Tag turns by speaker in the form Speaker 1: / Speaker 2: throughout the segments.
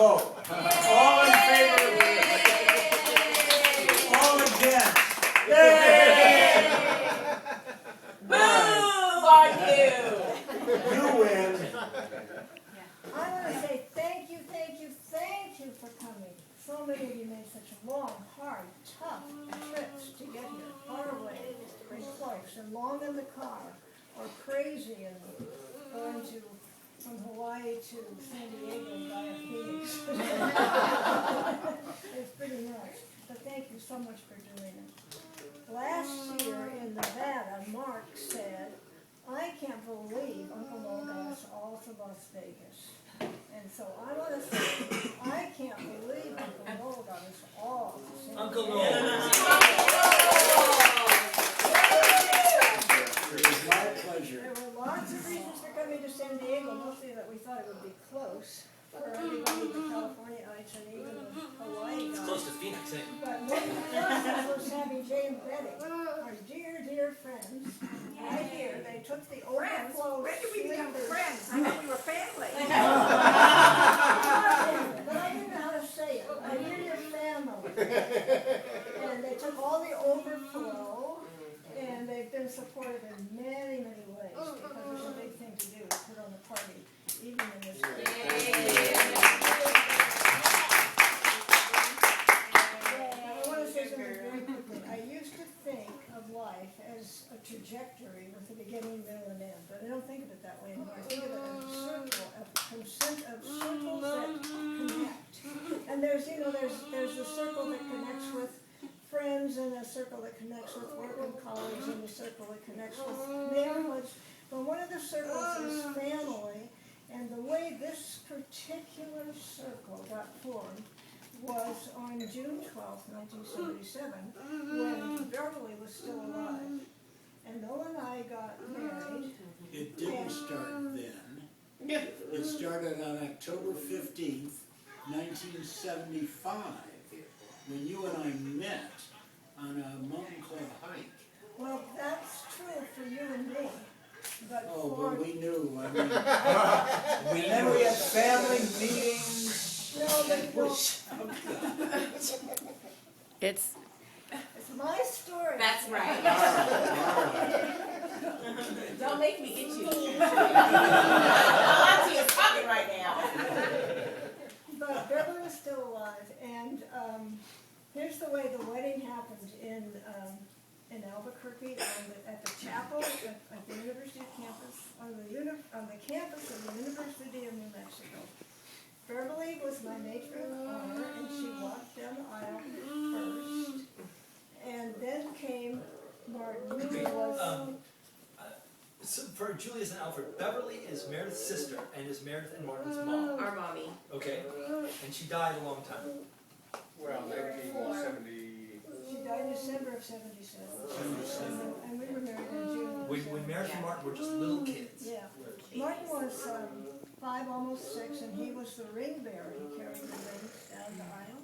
Speaker 1: vote. All in favor of this? All against? Yay!
Speaker 2: Boo on you!
Speaker 1: You win.
Speaker 3: I want to say thank you for coming. So many of you made such long, hard, tough trips to get here, far away, very close, and long in the car, or crazy and going from Hawaii to San Diego via Phoenix. It's pretty nuts, but thank you so much for doing it. Last year in Nevada, Mark said, I can't believe Uncle Mo got us all to Las Vegas. And so I want to say, I can't believe Uncle Mo got us all to San Diego.
Speaker 1: Uncle Mo. It was my pleasure.
Speaker 3: There were lots of reasons for coming to San Diego, mostly that we thought it would be close for everybody, the Californiaites and even the Hawaii guys.
Speaker 4: It's close to Phoenix, eh?
Speaker 3: But one of the first was having Jay and Betty, our dear, dear friends, right here. They took the overflow.
Speaker 2: When did we become
Speaker 3: sleepers.
Speaker 2: friends? I thought we were family.
Speaker 3: But I didn't know how to say it. I knew your family. And they took all the overflow, and they've been supportive in many, many ways, because it's a big thing to do, to put on the party, even in this day. I want to say something very quickly. I used to think of life as a trajectory with a beginning, middle, and end, but I don't think of it that way anymore. I think of it as a circle, of circles that connect. And there's a circle that connects with friends, and a circle that connects with work and colleagues, and a circle that connects with neighborhoods. But one of the circles is family, and the way this particular circle got formed was on June 12th, 1977, when Beverly was still alive. And Noel and I got married.
Speaker 1: It didn't start then. It started on October 15th, 1975, when you and I met on a mountain club hike.
Speaker 3: Well, that's true for you and me, but
Speaker 1: Oh,
Speaker 3: for...
Speaker 1: but we knew, I mean. And then we had family meetings.
Speaker 3: No, but no,
Speaker 5: It's
Speaker 3: it's my story.
Speaker 2: That's right. Don't make me get you. Auntie is talking right now.
Speaker 3: But Beverly was still alive, and here's the way the wedding happened in Albuquerque at the chapel at the University campus, on the campus of the University of New Mexico. Beverly was my matron of honor, and she walked down the aisle first, and then came Martin, who was...
Speaker 4: So for Julius and Alfred, Beverly is Meredith's sister and is Meredith and Martin's mom.
Speaker 2: Our mommy.
Speaker 4: Okay, and she died a long time.
Speaker 6: Well, 1970.
Speaker 3: She died in December of 77. And we were married in June.
Speaker 4: When Meredith and Martin were just little kids.
Speaker 3: Yeah. Martin was 5, almost 6, and he was the ring bearer. He carried the rings down the aisle.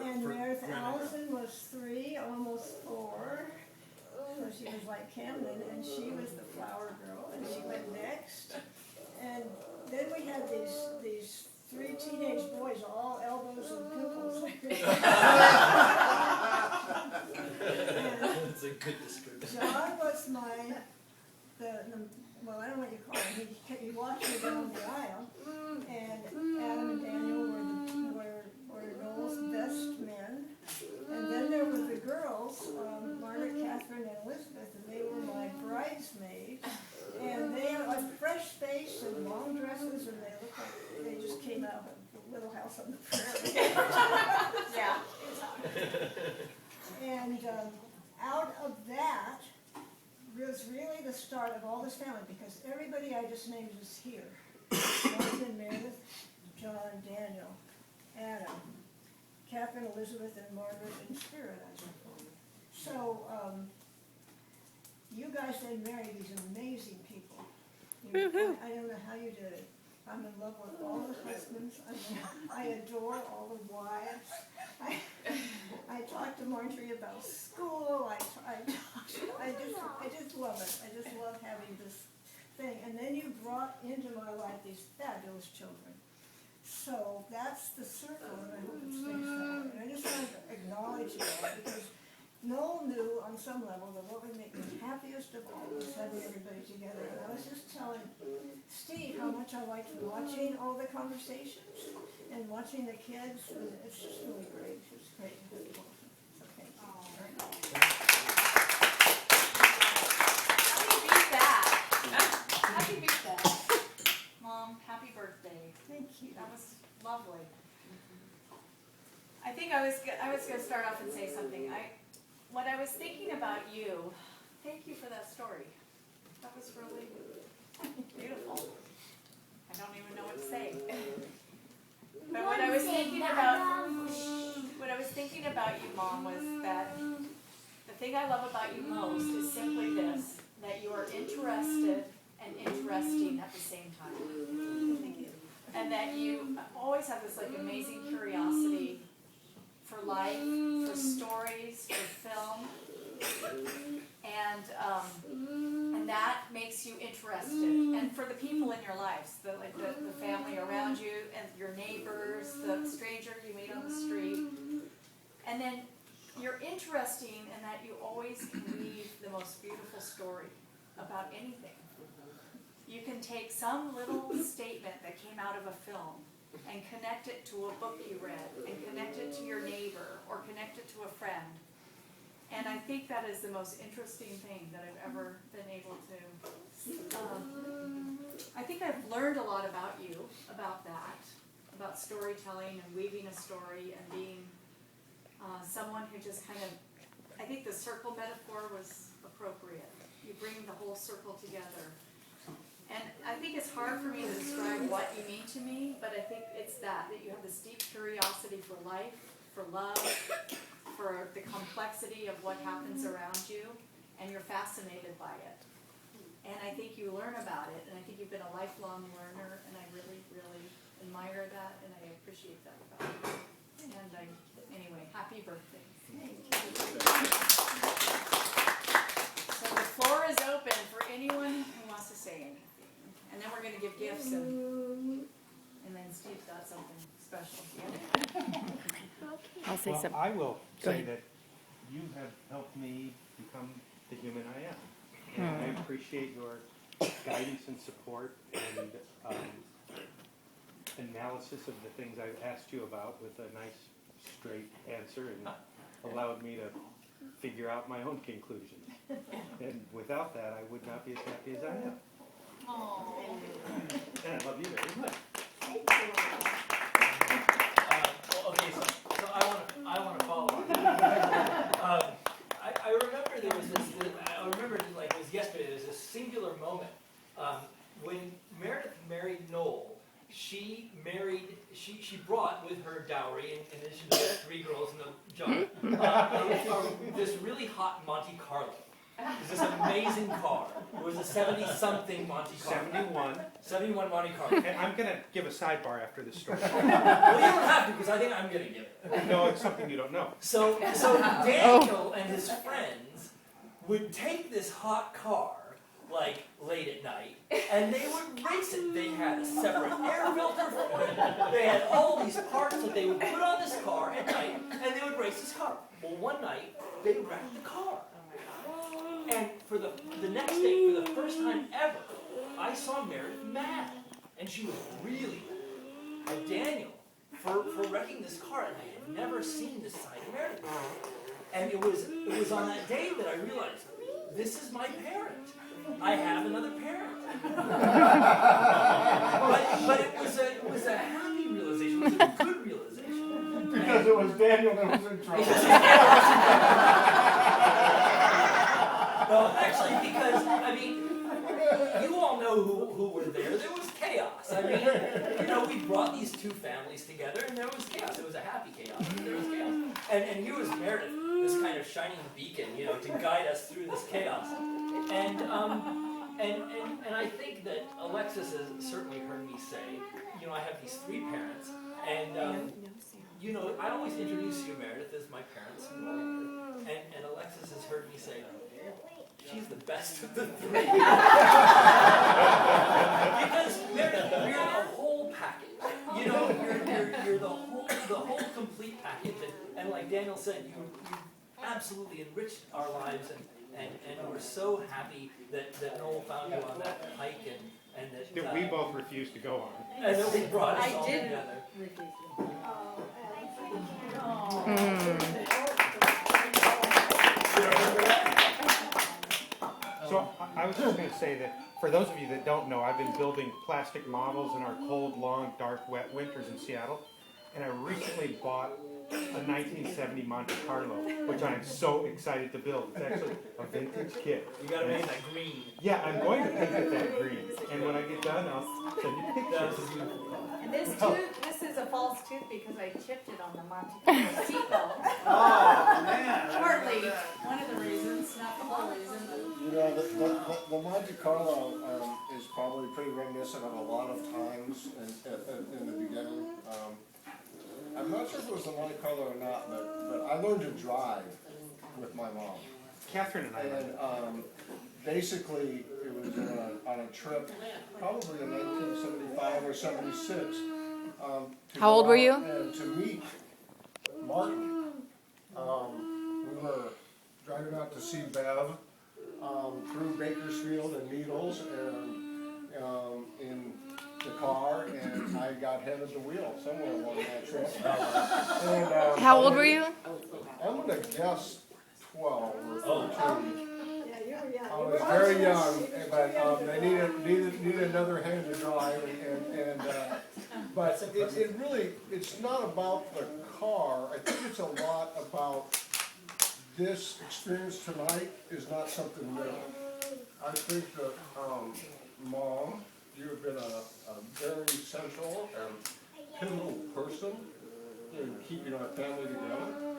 Speaker 3: And Meredith Allison was 3, almost 4. So she was like Camden, and she was the flower girl, and she went next. And then we had these 3 teenage boys, all elbows and pimples.
Speaker 4: That's a good description.
Speaker 3: John was well, I don't know what you call him. He walked me down the aisle, and Adam and Daniel were Noel's best men. And then there were the girls, Margaret, Catherine, and Elizabeth, and they were my bridesmaids. And they had a fresh face and long dresses, and they looked like they just came out of Little House on the Prairie.
Speaker 2: Yeah.
Speaker 3: And out of that was really the start of all this family, because everybody I just named is here. Martin, Meredith, John, Daniel, Adam, Catherine, Elizabeth, and Margaret in spirit, I suppose. So, you guys then married these amazing people. I don't know how you did it. I'm in love with all the husbands. I adore all the wives. I talk to Marjorie about school. I just love it. I just love having this thing. And then you brought into my life these fabulous children. So that that's the circle, and I hope it stays that way. And I just wanted to acknowledge you all, because Noel knew on some level that what would make me happiest of all was having everybody together. And I was just telling Steve how much I liked watching all the conversations and watching the kids, and it's just really great. It's great to have you all. So thank you.
Speaker 5: Happy beat that. Happy beat that. Mom, happy birthday.
Speaker 3: Thank you.
Speaker 5: That was lovely. I think I was going to start off and say something. When I was thinking about you, thank you for that story. That was really beautiful. I don't even know what to say. But what I was thinking about you, Mom, was that the thing I love about you most is simply this, that you are interested and interesting at the same time.
Speaker 3: Thank you.
Speaker 5: And that you always have this like amazing curiosity for life, for stories, for film, and that makes you interested. And for the people in your lives, the family around you, and your neighbors, the stranger you meet on the street, and then you're interesting in that you always can weave the most beautiful story about anything. You can take some little statement that came out of a film and connect it to a book you read, and connect it to your neighbor, or connect it to a friend. And I think that is the most interesting thing that I've ever been able to. I think I've learned a lot about you, about that, about storytelling and weaving a story and being someone who just kind of, I think the circle metaphor was appropriate. You bring the whole circle together. And I think it's hard for me to describe what you mean to me, but I think it's that you have this deep curiosity for life, for love, for the complexity of what happens around you, and you're fascinated by it. And I think you learn about it, and I think you've been a lifelong learner, and I really, really admire that, and I appreciate that about you. And anyway, happy birthday. So the floor is open for anyone who wants to say anything. And then we're going to give gifts, and then Steve's got something special.
Speaker 7: I'll say
Speaker 8: Well,
Speaker 7: something.
Speaker 8: I will
Speaker 7: Go
Speaker 8: say
Speaker 7: ahead.
Speaker 8: that you have helped me become the human I am. And I appreciate your guidance and support and analysis of the things I've asked you about with a nice, straight answer, and allowed me to figure out my own conclusions. And without that, I would not be as happy as I am. And I love you very much.
Speaker 4: Well, okay, so I want to follow on. I remember there was this. I remember like it was yesterday. There was this singular moment when Meredith married Noel. She brought with her dowry, in addition to the 3 girls in the jar, this really hot Monte Carlo. It was this amazing car. It was a 70-something Monte Carlo. 71 Monte Carlo.
Speaker 8: And I'm going to give a sidebar after this story.
Speaker 4: Well, you don't have to, because I think I'm going to give it.
Speaker 8: No, it's something you don't know.
Speaker 4: So Daniel and his friends would take this hot car, like, late at night, and they would race it. They had a separate air filter for it. They had all these parts that they would put on this car at night, and they would race this car. Well, one night, they wrecked the car. And for the next day, for the first time ever, I saw Meredith mad. And she was really mad at Daniel for wrecking this car. And I had never seen this side of Meredith. And it was on that day that I realized, this is my parent. I have another parent. but it was a happy realization. It was a good realization.
Speaker 6: Because it was Daniel that was in trouble.
Speaker 4: Well, actually, because, I mean, you all know who were there. There was chaos. I mean, we brought these 2 families together, and there was chaos. It was a happy chaos, but there was chaos. And here was Meredith, this kind of shining beacon, to guide us through this chaos. And I think that Alexis has certainly heard me say, I have these 3 parents, and I always introduce you, Meredith, as my parents, and Alexis has heard me say, she's the best of the 3. Because Meredith, you're the whole package. You're the Daniel said, you absolutely enriched our lives, and we're so happy that Noel found you on that hike, and
Speaker 8: That we both refused to go on.
Speaker 4: and that we brought us
Speaker 5: I
Speaker 4: all
Speaker 5: didn't.
Speaker 4: together.
Speaker 8: So I was just going to say that for those of you that don't know, I've been building plastic models in our cold, long, dark, wet winters in Seattle. And I recently bought a 1970 Monte Carlo, which I'm so excited to build. It's actually a vintage kit.
Speaker 4: You gotta make that green.
Speaker 8: Yeah, I'm going to paint it that green. And when I get done, I'll send you
Speaker 4: That's a
Speaker 8: pictures.
Speaker 4: beautiful color.
Speaker 5: And this is a false tooth because I chipped it on the Monte Carlo seatbelt.
Speaker 1: Oh, man.
Speaker 5: Partly, one of the reasons, not the whole reason, but
Speaker 6: You know, the Monte Carlo is probably pretty reminiscent of a lot of times in the beginning. I'm not sure if it was the Monte Carlo or not, but I learned to drive with my mom.
Speaker 8: Catherine and I.
Speaker 6: And basically, it was on a trip, probably in 1975 or 76.
Speaker 7: How old were you?
Speaker 6: And to meet Martin. We were driving out to see Bev through Bakersfield and Needles, and in the car, and I got head of the wheel somewhere along that trip. And,
Speaker 7: How old were you?
Speaker 6: I'm gonna guess 12 or 13.
Speaker 3: Yeah, you were young.
Speaker 6: I was very young, but they needed another hand to drive, but it really, it's not about the car. I think it's a lot about this experience tonight is not something new. I think that, Mom, you have been a very central and pivotal person in keeping our family together.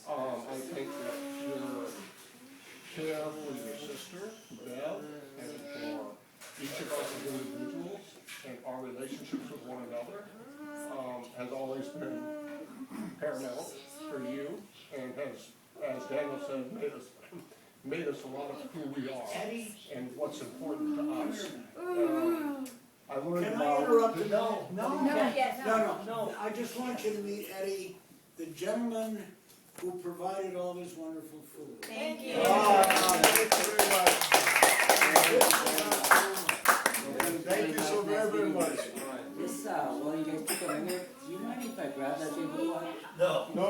Speaker 6: I think that your care for your sister, Bev, and for each of us as individuals and our relationships with one another has always been paramount for you, and has, as Daniel said, made us a lot of who we are and what's important to us. I learned
Speaker 1: Can I
Speaker 6: about
Speaker 1: interrupt you? No,
Speaker 5: not yet,
Speaker 1: no. I just want you to meet Eddie, the gentleman who provided all this wonderful food.
Speaker 5: thank you.
Speaker 6: Thank you very much. Thank you so very, very much.
Speaker 9: Yes, while you guys take a minute, do you mind if I grab that table one?
Speaker 4: No.
Speaker 6: No.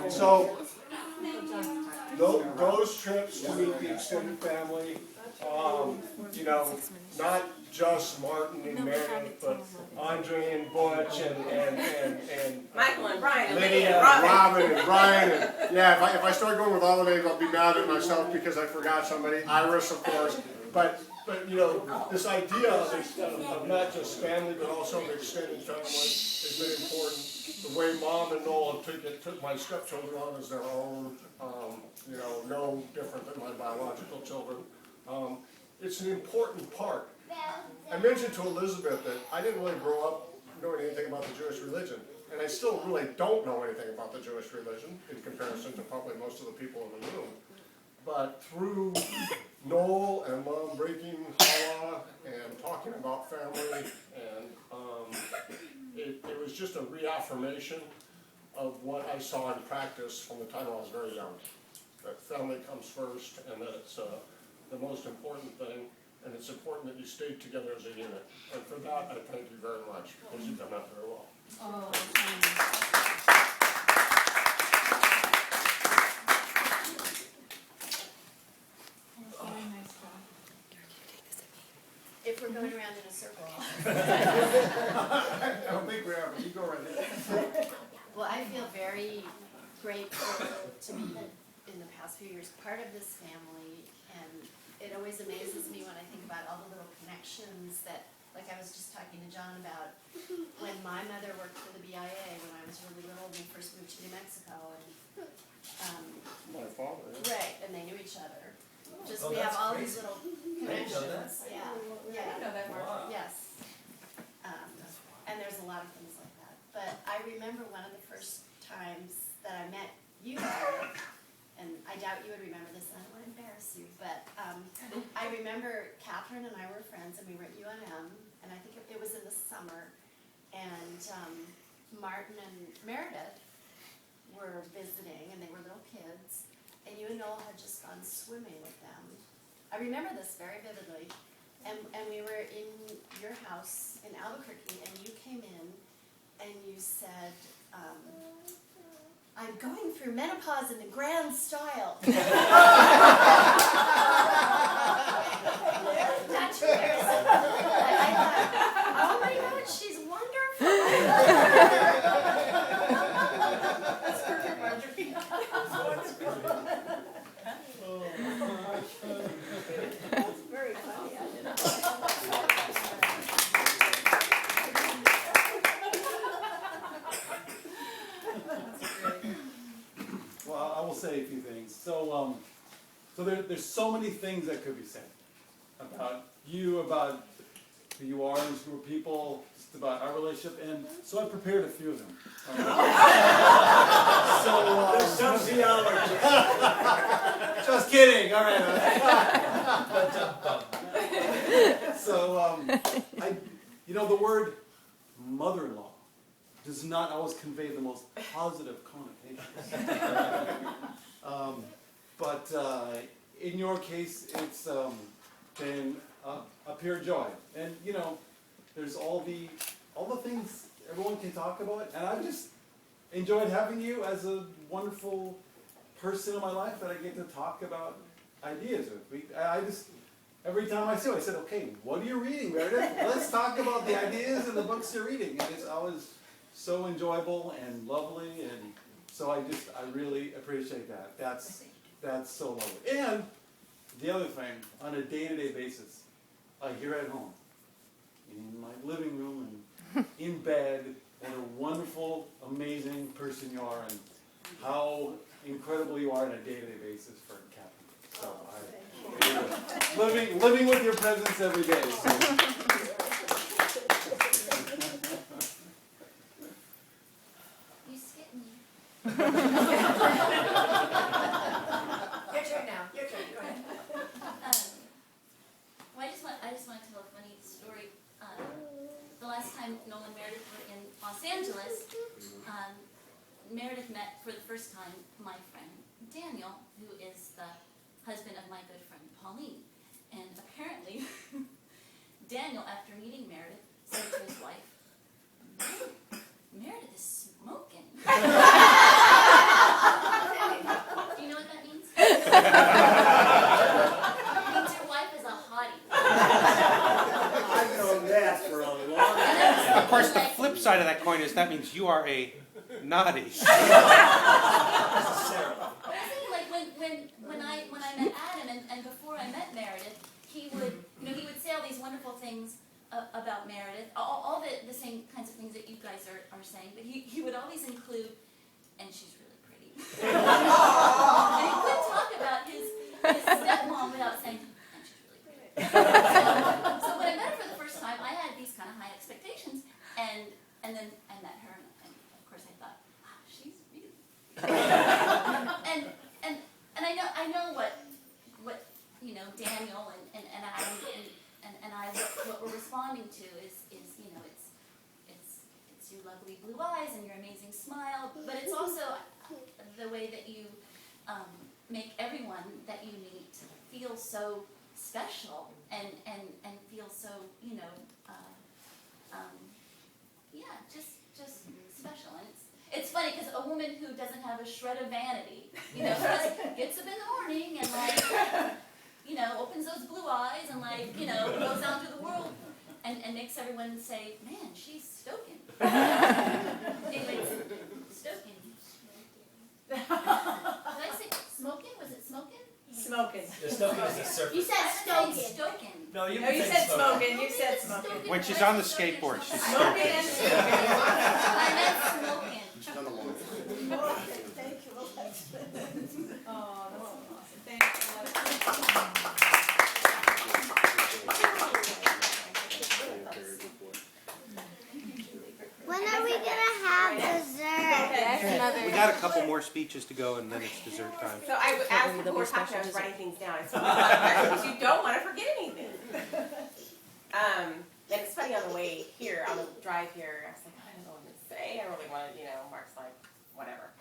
Speaker 6: So, those trips to meet the extended family, you know, not just Martin and Meredith, but Andre and Butch and
Speaker 2: Michael and Brian and
Speaker 6: Lydia, and Robin and Brian, and yeah, if I start going with all the names, I'll be mad at myself because I forgot somebody. Iris, of course, but you know, this idea of not just family, but also the extended family has been important. The way Mom and Noel took my stepchildren on as their own, you know, no different than my biological children. It's an important part. I mentioned to Elizabeth that I didn't really grow up knowing anything about the Jewish religion, and I still really don't know anything about the Jewish religion in comparison to probably most of the people in the room. But through Noel and Mom breaking challah and talking about family, and it was just a reaffirmation of what I saw in practice from the time I was very young. That family comes first, and that it's the most important thing, and it's important that you stay together as a unit. And for that, I thank you very much, because you've done that very well.
Speaker 5: Oh, very nice job.
Speaker 10: If we're going around in a circle.
Speaker 6: I don't think we are, but you go right ahead.
Speaker 10: Well, I feel very grateful to be, in the past few years, part of this family, and it always amazes me when I think about all the little connections that, like I was just talking to John about, when my mother worked for the BIA when I was really little, we first moved to New Mexico, and
Speaker 6: My father.
Speaker 10: right, and they knew each other. Just,
Speaker 4: Oh,
Speaker 10: we have
Speaker 4: that's
Speaker 10: all
Speaker 4: great.
Speaker 10: these little
Speaker 4: I didn't know that.
Speaker 10: connections, yeah,
Speaker 5: I
Speaker 10: yeah.
Speaker 5: didn't know that, Mark.
Speaker 4: Wow.
Speaker 10: Yes. And there's a lot of things like that. But I remember one of the first times that I met you, and I doubt you would remember this, and I don't want to embarrass you, but I remember Catherine and I were friends, and we were at UNM, and I think it was in the summer, and Martin and Meredith were visiting, and they were little kids, and you and Noel had just gone swimming with them. I remember this very vividly, and we were in your house in Albuquerque, and you came in, and you said, I'm going through menopause in the grand style. Not yours. I thought, oh my God, she's wonderful.
Speaker 2: That's perfect, Marjorie.
Speaker 3: That's very funny, I didn't know.
Speaker 11: Well, I will say a few things. So there's so many things that could be said about you, about who you are as a group of people, just about our relationship, and so I prepared a few of them.
Speaker 1: There's some theology.
Speaker 11: Just kidding. All right. So the word mother-in-law does not always convey the most positive connotations. But in your case, it's been a pure joy. And there's all the things everyone can talk about, and I've just enjoyed having you as a wonderful person in my life that I get to talk about ideas with. I just every time I see you, I said, okay, what are you reading, Meredith? Let's talk about the ideas and the books you're reading. And it's always so enjoyable and lovely, and so I really appreciate that. That's so lovely. And the other thing, on a day-to-day basis, here at home, in my living room and in bed, what a wonderful, amazing person you are, and how incredible you are on a day-to-day basis for Captain. So living with your presence every day. So.
Speaker 10: You skipped me.
Speaker 2: Your turn now, your turn, go ahead.
Speaker 12: Well, I just want to tell a funny story. The last time Noel and Meredith were in Los Angeles, Meredith met for the first time my friend Daniel, who is the husband of my good friend Pauline. And apparently, Daniel, after meeting Meredith, said to his wife, Meredith is smoking. Do you know what that means? It means your wife is a hottie.
Speaker 1: I've known that for a long time.
Speaker 8: Of course, the flip side of that coin is that means you are a naughty.
Speaker 12: When I met Adam and before I met Meredith, he would say all these wonderful things about Meredith, all the same kinds of things that you guys are saying, but he would always include, and she's really pretty. And he couldn't talk about his stepmom without saying, and she's really pretty. So when I met her for the first time, I had these kind of high expectations, and then I met her, and of course I thought, wow, she's really and I know what Daniel and Adam and I what we're responding to is it's your lovely blue eyes and your amazing smile, but it's also the way that you make everyone that you meet feel so special and feel so just special. And it's funny because a woman who doesn't have a shred of vanity, just gets up in the morning and opens those blue eyes and goes out to the world and makes everyone say, man, she's stoking. Anyways, stoking. Did I say smoking? Was it smoking?
Speaker 2: Smoking.
Speaker 4: The stoking is a surface.
Speaker 10: You said stoking.
Speaker 12: Stoking.
Speaker 4: No, you
Speaker 2: No, you
Speaker 4: said
Speaker 2: said
Speaker 4: smoking.
Speaker 2: smoking, you said smoking.
Speaker 8: When she's on the skateboard, she's
Speaker 2: Smoking and smoking.
Speaker 12: I meant smoking.
Speaker 6: She's done a long time.
Speaker 3: Okay, thank you, well, that's.
Speaker 5: Oh, that's awesome. Thanks a lot.
Speaker 13: When are we gonna have dessert?
Speaker 8: We got a couple more speeches to go, and then it's dessert time.
Speaker 2: So as people were talking, I was writing things down. I said, because you don't want to forget anything. And it's funny on the way here, on the drive here, I was like, I don't know what to say. today. I really want to, Mark's like, whatever.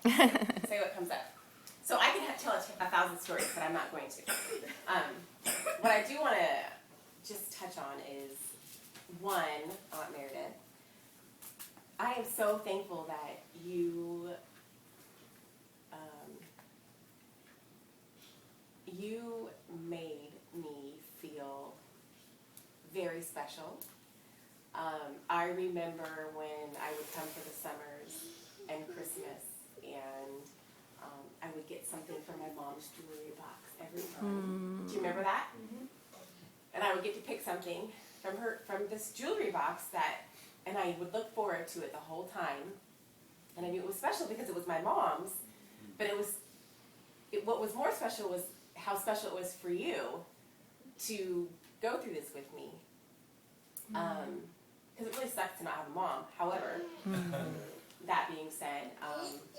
Speaker 2: Say what comes up. So I could tell 1,000 stories, but I'm not going to. What I do want to just touch on is, one, Aunt Meredith, I am so thankful that you made me feel very special. I remember when I would come for the summers and Christmas, and I would get something from my mom's jewelry box every time. Do you remember that? Mm-hmm. And I would get to pick something from this jewelry box and I would look forward to it the whole time. And I knew it was special because it was my mom's, but what was more special was how special it was for you to go through this with me. Because it really sucks to not have a mom. However, that being said,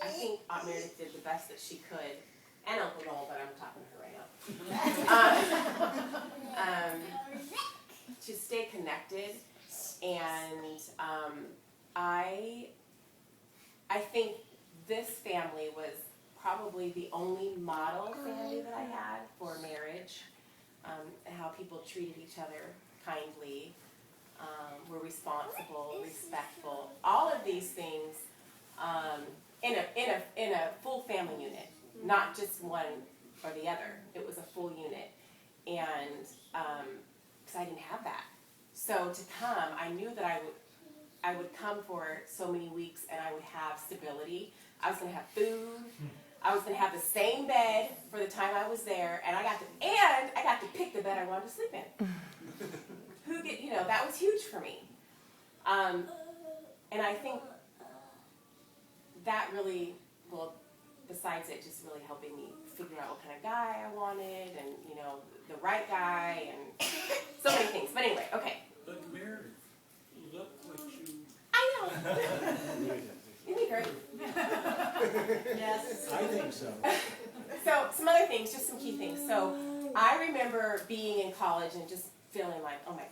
Speaker 2: I think Aunt Meredith did the best that she could, and Uncle Noel, but I'm talking to her right now, to stay connected. And I think this family was probably the only model family that I had for marriage, and how people treated each other kindly, were responsible, respectful, all of these things in a full family unit, not just one or the other. It was a full unit, and because I didn't have that, so to come, I knew that I would come for so many weeks, and I would have stability. I was going to have food. I was going to have the same bed for the time I was there, and I got to pick the bed I wanted to sleep in. That was huge for me. And I think that really, besides it just really helping me figure out what kind of guy I wanted, and the right guy, and so many things. But anyway, okay.
Speaker 1: But Meredith, look what you...
Speaker 2: I know. Isn't he great?
Speaker 5: Yes.
Speaker 1: I think so.
Speaker 2: So some other things, just some key things. So I remember being in college and just feeling like, oh my,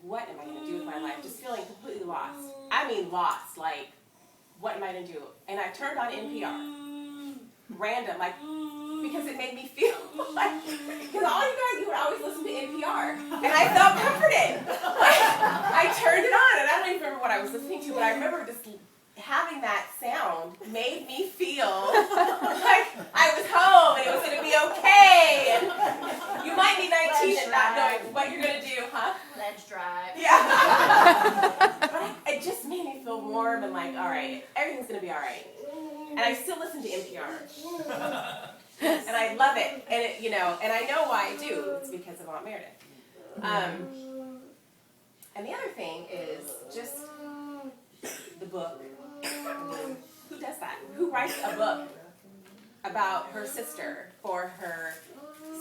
Speaker 2: what am I going to do with my life? Just feeling completely lost. I mean lost, like, what am I going to do? And I turned on NPR. Random, like, because it made me feel like, because all you would always listen to NPR. And I felt comforted. I turned it on, and I don't even remember what I was listening to, but I remember just having that sound made me feel like I was home and it was going to be okay. And you might be 19 and not knowing what you're going to do, huh?
Speaker 10: Let's drive.
Speaker 2: Yeah. But it just made me feel warm and like, all right, everything's going to be all right. And I still listen to NPR. And I love it. And it, and I know why I do. It's because of Aunt Meredith. And the other thing is just the book. Who does that? Who writes a book about her sister for her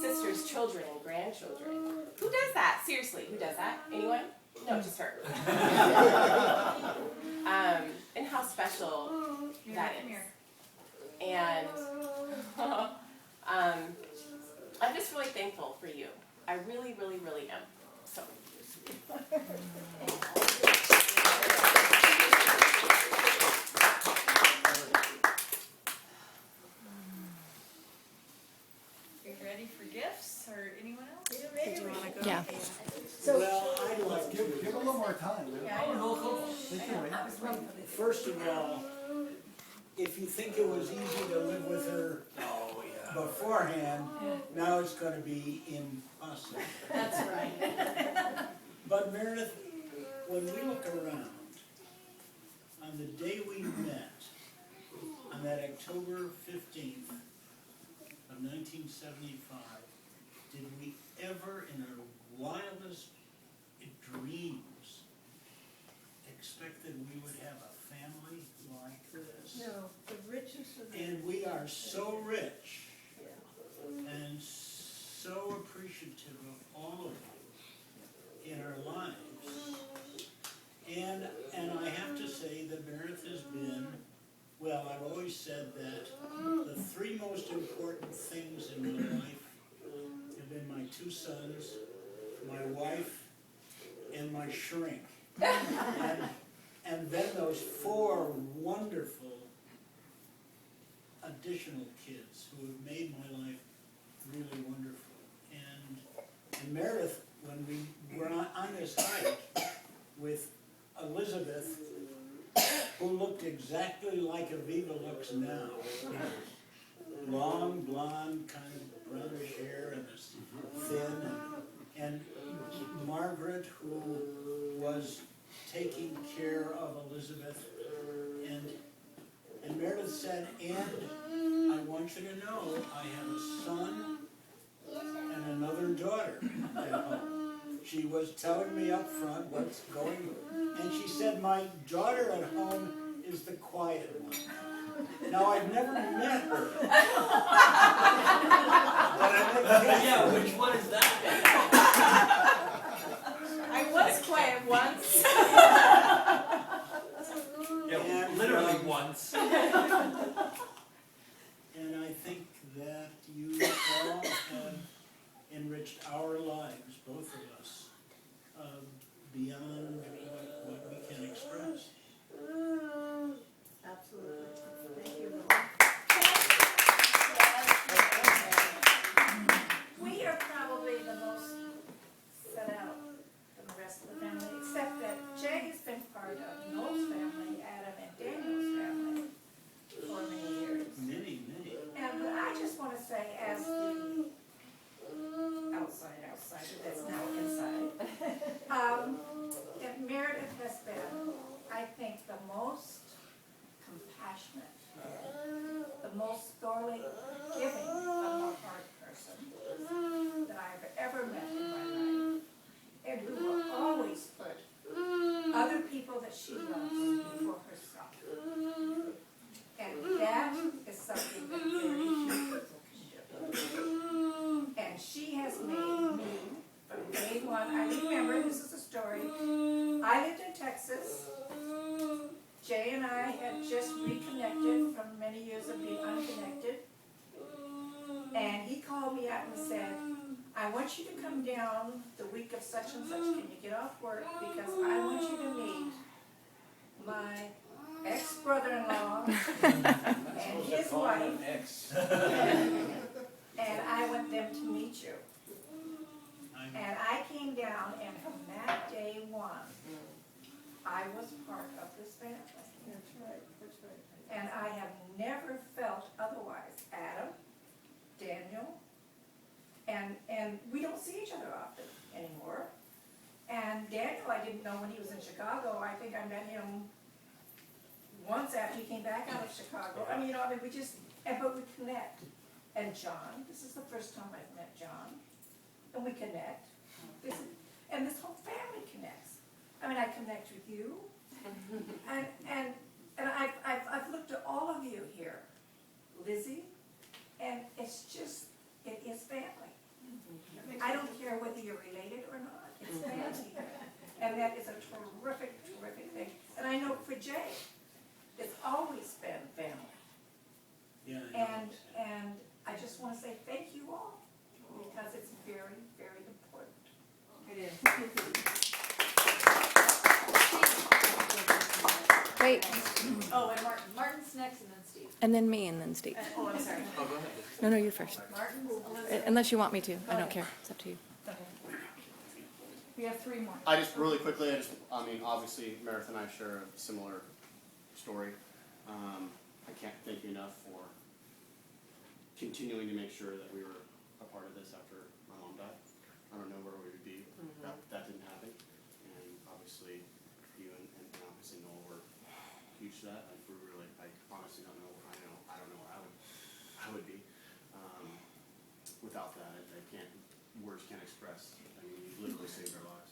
Speaker 2: sister's children and grandchildren? Who does that? Seriously, who does that? Anyone? No, just her. And how special that is. And I'm just really thankful for you. I really, really, really am. So.
Speaker 5: Ready for gifts, or anyone else?
Speaker 7: Yeah.
Speaker 1: Well, I'd like to.
Speaker 11: Give a little more time.
Speaker 1: First of all, if you think it was easy to live with her beforehand, now it's going to be impossible.
Speaker 5: That's right.
Speaker 1: But Meredith, when we look around, on the day we met, on that October 15th of 1975, did we ever in our wildest dreams expect that we would have a family like this?
Speaker 3: No, the richest of the...
Speaker 1: And we are so rich and so appreciative of all of you in our lives. And I have to say that Meredith has been, well, I've always said that the three most important things in my life have been my two sons, my wife, and my shrink. And and then those 4 wonderful additional kids who have made my life really wonderful. And Meredith, when we were on this hike with Elizabeth, who looked exactly like Aviva looks now, long, blonde, kind of brownish hair and this thin, and Margaret, who was taking care of Elizabeth, and Meredith said, and I want you to know I have a son and another daughter at home. She was telling me up front what's going on, and she said, my daughter at home is the quiet one. Now, I've never met her. But I met Kathy.
Speaker 4: Yeah, which one is that?
Speaker 5: I was quiet once.
Speaker 4: Yeah, literally once.
Speaker 1: And I think that you all have enriched our lives, both of us, beyond what we can express.
Speaker 3: Absolutely. Thank you.
Speaker 5: We are probably the most set out from the rest of the family, except that Jay has been part of Noel's family, Adam and Daniel's family for many years.
Speaker 1: Many.
Speaker 5: And I just want to say, as the outsider that's now inside, that Meredith has been, I think, the most compassionate, the most thoroughly giving of a heart person that I've ever met in my life, and who will always put other people that she loves before herself. And that is something that very few people can do. And she has made me, from day one, I remember, this is a story, I lived in Texas. Jay and I had just reconnected from many years of being unconnected. And he called me up and said, I want you to come down the week of such and such. Can you get off work? Because I want you to meet my ex-brother-in-law and his wife. And I want them to meet you. And I came down, and from that day one, I was part of this family.
Speaker 3: That's right, that's right.
Speaker 5: And I have never felt otherwise. Adam, Daniel, and we don't see each other often anymore. And Daniel, I didn't know when he was in Chicago. I think I met him once after he came back out of Chicago. I mean, we just, but we connect. And John, this is the first time I've met John. And we connect. And this whole family connects. I mean, I connect with you. And I've looked at all of you here, Lizzie, and it's just, it is family. I don't care whether you're related or not, it's family. And that is a terrific, terrific thing. And I know for Jay, it's always been family.
Speaker 1: Yeah.
Speaker 5: And I just want to say thank you all, because it's very, very important.
Speaker 3: It is.
Speaker 7: Wait,
Speaker 5: Oh, and Martin. Martin's next, and then Steve.
Speaker 7: and then me, and then Steve.
Speaker 5: Oh, I'm sorry.
Speaker 7: No, you first.
Speaker 5: Martin, Elizabeth.
Speaker 7: Unless you want me to. I don't care. It's up to you.
Speaker 5: We have 3 more.
Speaker 6: I just really quickly, I mean, obviously, Meredith and I share a similar story. I can't thank you enough for continuing to make sure that we were a part of this after my mom died. I don't know where we would be. That didn't happen. And obviously, you and obviously Noel were huge to that. We really, I honestly don't know. I don't know where I would be without that. Words can't express. I mean, you literally saved our lives.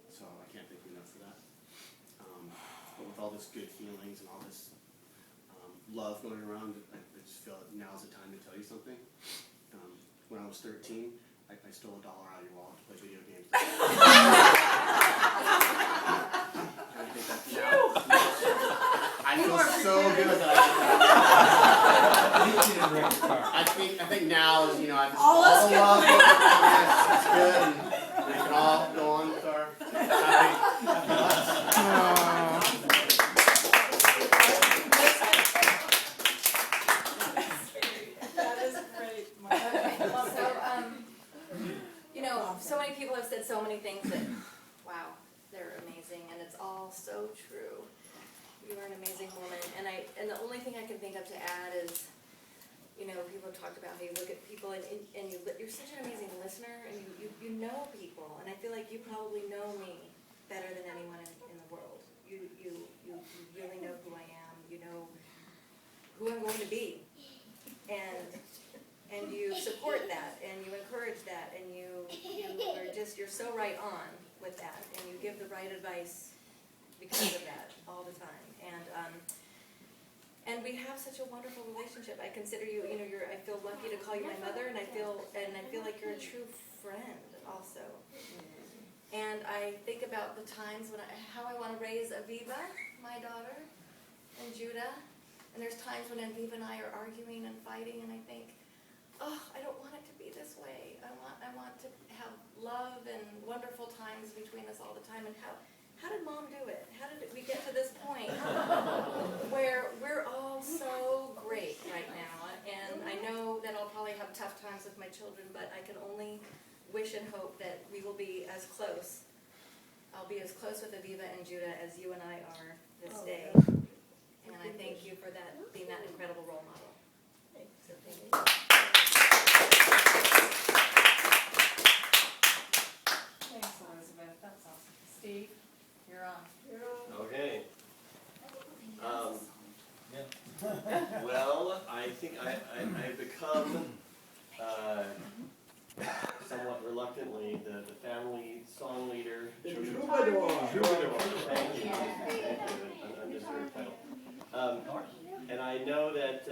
Speaker 6: So I can't thank you enough for that. But with all this good feelings and all this love going around, I just feel that now's the time to tell you something. When I was 13, I stole $1 out of your wallet to play video games. I feel so good that I think now is, I just all the love it's good, and we can all go on with our happy lives.
Speaker 14: all so true. You are an amazing woman, and the only thing I can think of to add is, you know, people have talked about how you look at people and you're such an amazing listener, and you know people, and I feel like you probably know me better than anyone in the world. You really know who I am. You know who I'm going to be, and you support that, and you encourage that, and you're so right on with that, and you give the right advice because of that all the time, and we have such a wonderful relationship. I consider you, you know, I feel lucky to call you my mother, and I feel like you're a true friend also. And I think about the times how I want to raise Aviva, my daughter, and Judah. And there's times when Aviva and I are arguing and fighting, and I think, oh, I don't want it to be this way. I want to have love and wonderful times between us all the time. And how did Mom do it? How did we get to this point where we're all so great right now? And I know that I'll probably have tough times with my children, but I can only wish and hope that we will be as close. I'll be as close with Aviva and Judah as you and I are this day. And I thank you for that, being that incredible role model. So thank you.
Speaker 5: Thanks, Elizabeth. That's awesome. Steve, you're on.
Speaker 15: Okay. Well, I think I've become somewhat reluctantly the family song leader. Thank you. An undeserved title. And I know that